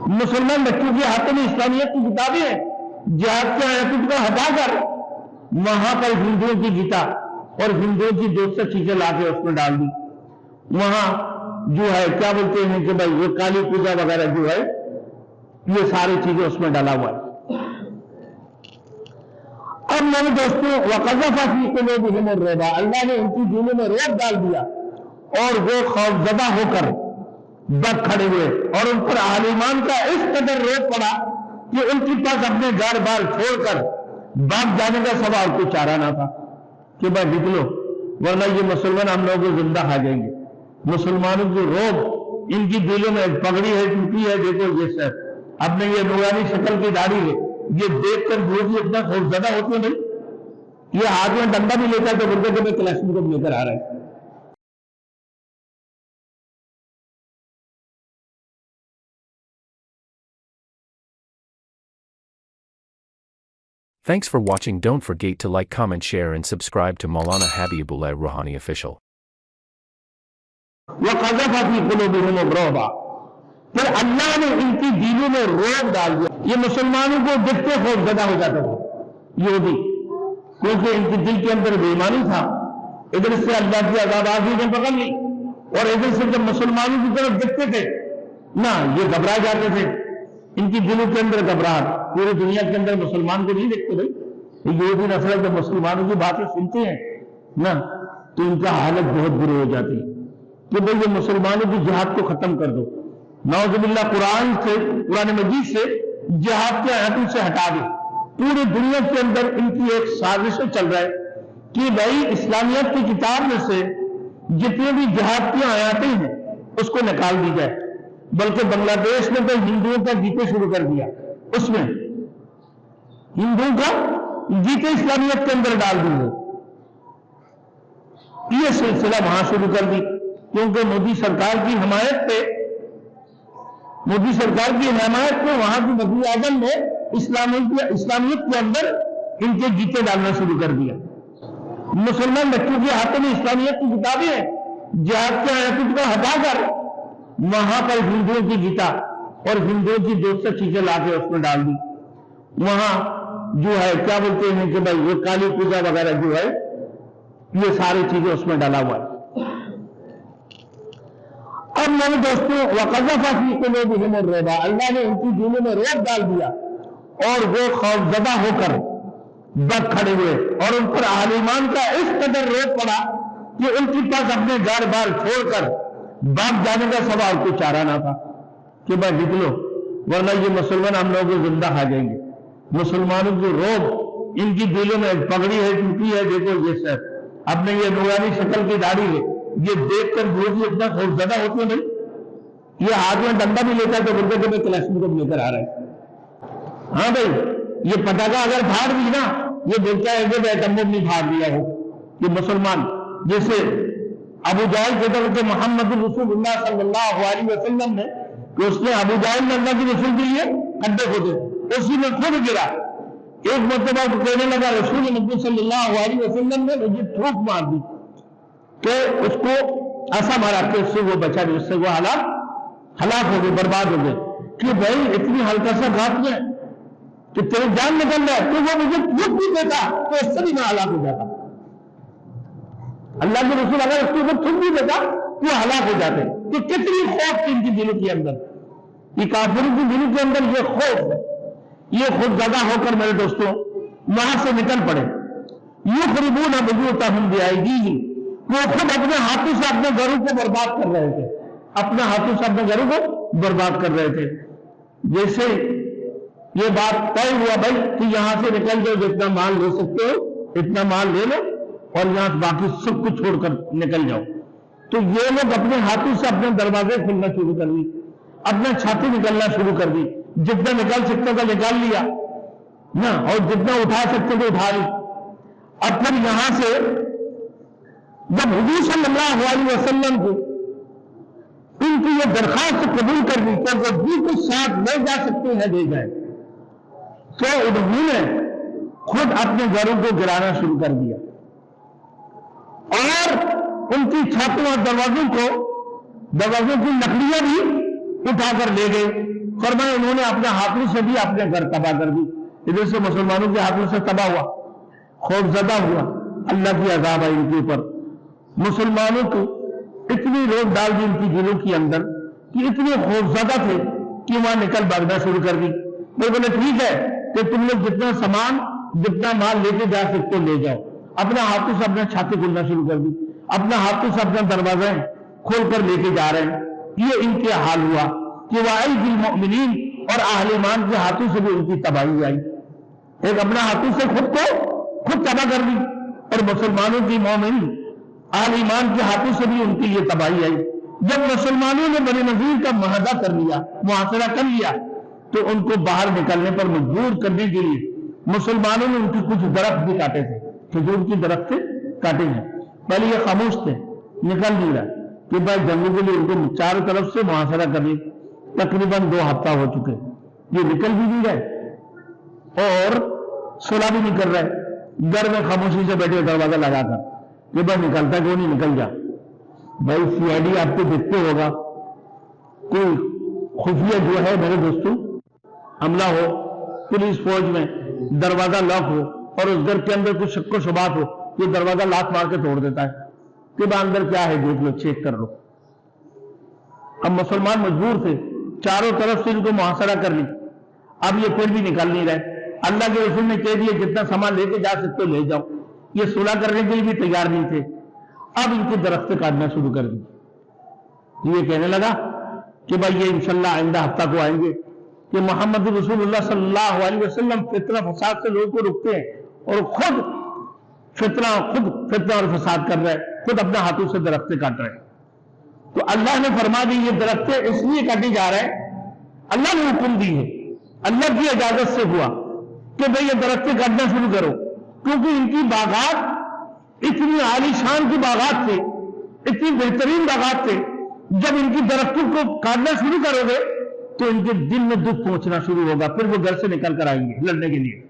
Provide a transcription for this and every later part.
مسلمان بچوں کے ہاتھوں میں اسلامیت کی کتابیں ہیں، جہاد کے آیتوں کو ہٹا کر وہاں پر ہندوؤں کی گیتا اور ہندوؤں کی 200 چیزیں لا کے اس میں ڈال دی۔ وہاں جو ہے کیا بولتے ہیں کہ بھائی یہ کالی پوجا وغیرہ جو ہے یہ ساری چیزیں اس میں ڈالا ہوا ہے۔ اب میرے دوستوں وَقَذَفَ فِي قُلُوبِهِمُ الرُّعْبَ، اللہ نے ان کی دلوں میں رعب ڈال دیا اور وہ خوفزدہ ہو کر دب کھڑے ہوئے، اور ان پر اہل ایمان کا اس قدر رعب پڑا کہ ان کے پاس اپنے گھر بار چھوڑ کر بھاگ جانے کا سوا کوئی چارہ نہ تھا کہ بھائی نکلو ورنہ یہ مسلمان ہم لوگوں کو زندہ کھا جائیں گے۔ مسلمانوں کی رعب ان کی دلوں میں پگڑی ہے ٹوٹی ہے، دیکھو یہ سر اپنے یہ نورانی شکل کی داڑھی ہے، یہ دیکھ کر وہ بھی اتنا خوفزدہ ہوتے نہیں، یہ ہاتھ میں ڈنڈا بھی لیتا ہے تو بولتے کہ میں کلاشن کو لے کر آ رہا ہے۔ Thanks for watching. Don't forget to like, comment, share and subscribe to Maulana Habibullah Rouhani Official. وَقَذَفَ فِي قُلُوبِهِمُ الرُّعْبَ، پھر اللہ نے ان کی دلوں میں رعب ڈال دیا۔ یہ مسلمانوں کو دیکھتے خوفزدہ ہو جاتا تھا یہودی، کیونکہ ان کے دل کے اندر بے ایمانی تھا۔ ادھر سے اللہ کی عذاب آگے نے پکڑ لی اور ادھر سے جب مسلمانوں کی طرف دیکھتے تھے نہ یہ گھبرا جاتے تھے، ان کی دلوں کے اندر گھبراہٹ۔ پوری دنیا کے اندر مسلمان کو نہیں دیکھتے بھائی، یہودی نسل جب مسلمانوں کی باتیں سنتے ہیں نا تو ان کا حالت بہت بری ہو جاتی ہے کہ بھئی یہ مسلمانوں کی جہاد کو ختم کر دو، نعوذ باللہ قرآن مجید سے جہاد کے آیتوں سے ہٹا دے۔ پوری دنیا کے اندر ان کی ایک سازش چل رہا ہے کہ بھائی اسلامیت کی کتاب میں سے جتنے بھی جہاد کی آیاتیں ہیں اس کو نکال دی جائے، بلکہ بنگلہ دیش میں تو ہندوؤں کا گیتے شروع کر دیا، اس میں ہندوؤں کا گیتے اسلامیت کے اندر ڈال دی ہے۔ یہ سلسلہ وہاں شروع کر دی کیونکہ مودی سرکار کی حمایت پہ وہاں کی وزیر اعظم نے اسلامیت کے اندر ان کے گیتے ڈالنا شروع کر دیا۔ مسلمان بچوں کے ہاتھوں میں اسلامیت کی کتابیں ہیں، جہاد کے آیتوں کو ہٹا کر وہاں پر ہندوؤں کی گیتا اور ہندوؤں کی 200 چیزیں لا کے اس میں ڈال دی۔ وہاں جو ہے کیا بولتے ہیں کہ بھائی یہ کالی پوجا وغیرہ جو ہے یہ ساری چیزیں اس میں ڈالا ہوا ہے۔ اب میرے دوستوں وَقَذَفَ فِي قُلُوبِهِمُ الرُّعْبَ، اللہ نے ان کی دلوں میں رعب ڈال دیا اور وہ خوفزدہ ہو کر دب کھڑے ہوئے، اور ان پر اہل ایمان کا اس قدر رعب پڑا کہ ان کے پاس اپنے گھر بار چھوڑ کر بھاگ جانے کا سوا کوئی چارہ نہ تھا کہ بھائی نکلو ورنہ یہ مسلمان ہم لوگوں کو زندہ کھا جائیں گے۔ مسلمانوں کی رعب ان کی دلوں میں پگڑی ہے ٹوٹی ہے، دیکھو یہ سر اپنے یہ نورانی شکل کی داڑھی ہے، یہ دیکھ کر وہ بھی اتنا خوفزدہ ہوتے نہیں، یہ ہاتھ میں ڈنڈا بھی لیتا ہے تو بولتے کہ میں کلاشن کو لے کر آ رہا ہے۔ ہاں بھائی یہ پٹاخہ اگر پھاڑ دی نا یہ بولتا ہے کہ ایٹم بم نہیں پھاڑ دیا ہو کہ مسلمان، جیسے ابو جہل کہتا ہے کہ محمد رسول اللہ صلی اللہ علیہ وسلم نے کہ اس نے ابو جہل نے اللہ کے رسول کے لیے کھڈے کھودے، اسی میں خود گرا۔ ایک مرتبہ کو کہنے لگا رسول نبی صلی اللہ علیہ وسلم نے مجھے ٹھوک مار دی کہ اس کو ایسا مارا کہ اس سے وہ بچا نہیں، اس سے وہ ہلاک ہو گئے، برباد ہو گئے کہ بھائی اتنی ہلکا سا گھات میں کہ تیری جان نکل رہا ہے تو وہ مجھے ٹھوک بھی دیتا تو اس سے بھی میں ہلاک ہو جاتا۔ اللہ کے رسول اگر اس کو ٹھوک بھی دیتا وہ ہلاک ہو جاتے۔ تو کتنی خوف تھی ان کی دلوں کے اندر، یہ کافروں کی دلوں کے اندر یہ خوف ہے، یہ خود زدہ ہو کر میرے دوستوں وہاں سے نکل پڑے۔ یخربون بیوتہم بایدیہم، وہ خود اپنے ہاتھوں سے اپنے گھروں کو برباد کر رہے تھے، اپنے ہاتھوں سے اپنے گھروں کو برباد کر رہے تھے۔ جیسے یہ بات طے ہوا بھائی کہ یہاں سے نکل جاؤ، جتنا مال لے سکتے ہو اتنا مال لے لو اور یہاں باقی سب کو چھوڑ کر نکل جاؤ، تو یہ لوگ اپنے ہاتھوں سے اپنے دروازے کھولنا شروع کر دی، اپنا چھاتی نکلنا شروع کر دی، جتنا نکال سکتے تھا نکال لیا نا، اور جتنا اٹھا سکتے تھے اٹھا لی۔ اور پھر یہاں سے جب حضور صلی اللہ علیہ وسلم کو ان کی یہ درخواست قبول کر دی کہ وہ بالکل ساتھ لے جا سکتے ہیں لے جائیں، تو انہوں نے خود اپنے گھروں کو گرانا شروع کر دیا اور ان کی چھتوں اور دروازوں کی لکڑیاں بھی اٹھا کر لے گئے فرمایا انہوں نے اپنے ہاتھوں سے بھی اپنے گھر تباہ کر دی. ادھر سے مسلمانوں کے ہاتھوں سے تباہ ہوا, خوف زدہ ہوا, اللہ کی عذاب آئی ان کے اوپر. مسلمانوں کو اتنی روک ڈال دی ان کی دلوں کے اندر کہ اتنے خوف زدہ تھے کہ وہاں نکل بھاگنا شروع کر دی. وہ بولے ٹھیک ہے کہ تم لوگ جتنا سامان جتنا مال لے کے جا سکتے لے جاؤ. اپنے ہاتھوں سے اپنے چھاتے کھولنا شروع کر دی, اپنے ہاتھوں سے اپنا دروازے کھول کر لے کے جا رہے ہیں. یہ ان کے حال ہوا کہ وَأَيْدِي الْمُؤْمِنِينَ اور اہل ایمان کے ہاتھوں سے بھی ان کی تباہی آئی. ایک اپنے ہاتھوں سے خود تباہ کر دی, اور مسلمانوں کی مومن اہل ایمان کے ہاتھوں سے بھی ان کے لیے تباہی آئی. جب مسلمانوں نے بنی نذیر کا معاہدہ کر لیا, محاصرہ کر لیا, تو ان کو باہر نکلنے پر مجبور کرنے کے لیے مسلمانوں نے ان کی کچھ درخت بھی کاٹے تھے, کھجور کی درخت سے کاٹے ہیں. پہلے یہ خاموش تھے, نکل نہیں رہا کہ بھائی جنگوں کے لیے ان کو چاروں طرف سے محاصرہ کر لی. تقریباً 2 ہفتہ ہو چکے, یہ نکل بھی نہیں رہے اور صلح بھی نہیں کر رہے. گھر میں خاموشی سے بیٹھے دروازہ لگا کر کہ بھائی نکلتا کیوں نہیں, نکل جا. بھائی سی آئی ڈی آپ کو دیکھتے ہوگا, کوئی خفیہ جو ہے میرے دوستوں حملہ ہو, پولیس فوج میں دروازہ لاک ہو اور اس گھر کے اندر کچھ شک و شبہات ہو, یہ دروازہ لاک مار کے توڑ دیتا ہے کہ بھائی اندر کیا ہے دیکھ لو, چیک کر لو. اب مسلمان مجبور تھے, چاروں طرف سے ان کو محاصرہ کر لی. اب یہ پھر بھی نکل نہیں رہے. اللہ کے رسول نے کہہ دیا جتنا سامان لے کے جا سکتے لے جاؤ. یہ صلح کرنے کے لیے بھی تیار نہیں تھے. اب ان کی درخت کاٹنا شروع کر دی. یہ کہنے لگا کہ بھائی یہ انشاءاللہ آئندہ ہفتہ کو آئیں گے کہ محمد رسول اللہ صلی اللہ علیہ وسلم فتنہ فساد سے لوگوں کو رکتے ہیں اور خود فتنہ اور فساد کر رہے ہیں, خود اپنے ہاتھوں سے درخت کاٹ رہے ہیں. تو اللہ نے فرما دی یہ درخت اس لیے کاٹے جا رہے ہیں, اللہ نے حکم دی ہے, اللہ کی اجازت سے ہوا کہ بھئی یہ درخت کاٹنا شروع کرو, کیونکہ ان کی باغات اتنی عالی شان کی باغات تھے, اتنی بہترین باغات تھے. جب ان کی درختوں کو کاٹنا شروع کرو گے تو ان کے دل میں دکھ پہنچنا شروع ہوگا, پھر وہ گھر سے نکل کر آئیں گے لڑنے کے لیے.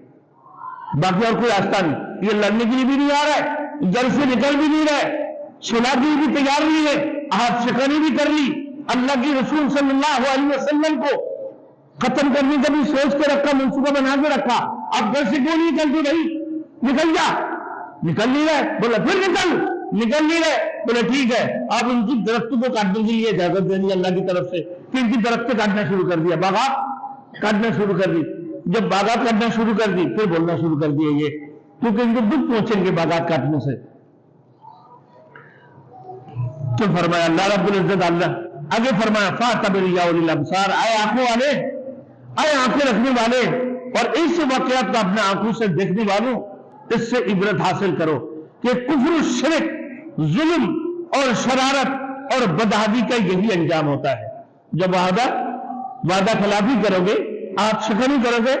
باقی اور کوئی راستہ نہیں, یہ لڑنے کے لیے بھی نہیں آ رہا ہے, گھر سے نکل بھی نہیں رہے, صلح کے لیے بھی تیار نہیں ہے, ہاتھ شکنی بھی کر لی. اللہ کی رسول صلی اللہ علیہ وسلم کو ختم کرنے کا بھی سوچ کے رکھا, منصوبہ بنا کے رکھا. اب گھر سے کیوں نہیں نکلتے بھائی, نکل جا. نکل نہیں رہے, بولا پھر نکل نہیں رہے, بولے ٹھیک ہے آپ ان کی درختوں کو کاٹنے کے لیے اجازت دے دی اللہ کی طرف سے. پھر ان کی درختیں کاٹنا شروع کر دیا, باغات کاٹنا شروع کر دی. جب باغات کاٹنا شروع کر دی پھر بولنا شروع کر دیا یہ, کیونکہ ان کو دکھ پہنچیں گے باغات کاٹنے سے. تو فرمایا اللہ رب العزت, اللہ آگے فرمایا فَاعْتَبِرْ يَا أُولِي الْأَبْصَارِ, آئے آنکھوں والے, آئے آنکھیں رکھنے والے, اور اس واقعات کو اپنے آنکھوں سے دیکھنے والوں اس سے عبرت حاصل کرو کہ کفر, شرک, ظلم اور شرارت اور بدہادی کا یہی انجام ہوتا ہے. جب وعدہ خلافی کرو گے, آپ شکنی کرو گے,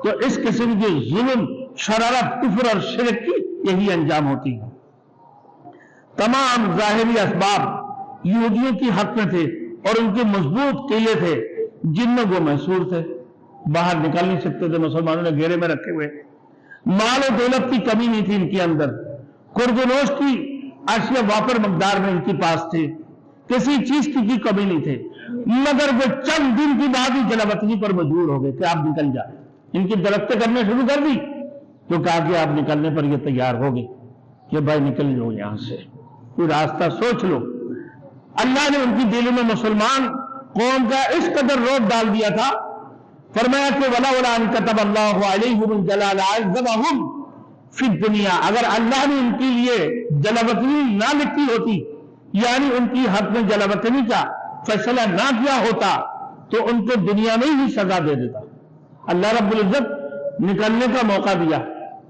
تو اس قسم کے ظلم, شرارت, کفر اور شرک کی یہی انجام ہوتی ہے. تمام ظاہری اسباب یہودیوں کی حق میں تھے اور ان کے مضبوط قلعے تھے جن میں وہ محصور تھے, باہر نکل نہیں سکتے تھے, مسلمانوں نے گھیرے میں رکھے ہوئے. مال و دولت کی کمی نہیں تھی ان کے اندر, خرد و نوش کی اشیاء وافر مقدار میں ان کے پاس تھے, کسی چیز کی کمی نہیں تھے. مگر وہ چند دن کی بعد ہی جلاوطنی پر مجبور ہو گئے کہ آپ نکل جائیں. ان کی درختیں کرنے شروع کر دی تو کہا کہ آپ نکلنے پر یہ تیار ہو گئے کہ بھائی نکل لو یہاں سے, کوئی راستہ سوچ لو. اللہ نے ان کی دلوں میں مسلمان قوم کا اس قدر روب ڈال دیا تھا, فرمایا کہ وَلَوْلَا أَن كَتَبَ اللَّهُ عَلَيْهِمُ الْجَلَالَ عَذَّبَهُمْ فِي الدُّنْيَا, اگر اللہ نے ان کے لیے جلاوطنی نہ لکھی ہوتی, یعنی ان کی حق میں جلاوطنی کا فیصلہ نہ کیا ہوتا, تو ان کو دنیا میں ہی سزا دے دیتا. اللہ رب العزت نکلنے کا موقع دیا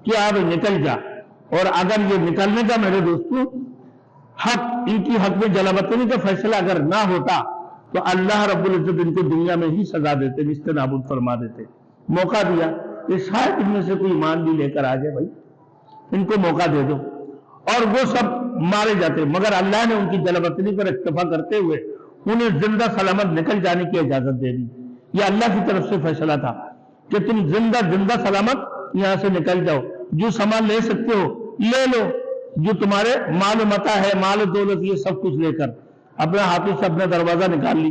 کہ آپ نکل جا, اور اگر یہ نکلنے کا میرے دوستوں حق, ان کی حق میں جلاوطنی کا فیصلہ اگر نہ ہوتا تو اللہ رب العزت ان کو دنیا میں ہی سزا دیتے, نست نابود فرما دیتے. موقع دیا کہ شاید ان میں سے کوئی ایمان بھی لے کر آ جائے, بھائی ان کو موقع دے دو, اور وہ سب مارے جاتے. مگر اللہ نے ان کی جلاوطنی پر اکتفا کرتے ہوئے انہیں زندہ سلامت نکل جانے کی اجازت دے دی. یہ اللہ کی طرف سے فیصلہ تھا کہ تم زندہ سلامت یہاں سے نکل جاؤ, جو سامان لے سکتے ہو لے لو, جو تمہارے مال و متاع ہے, مال و دولت, یہ سب کچھ لے کر اپنے ہاتھوں سے اپنا دروازہ نکال لی.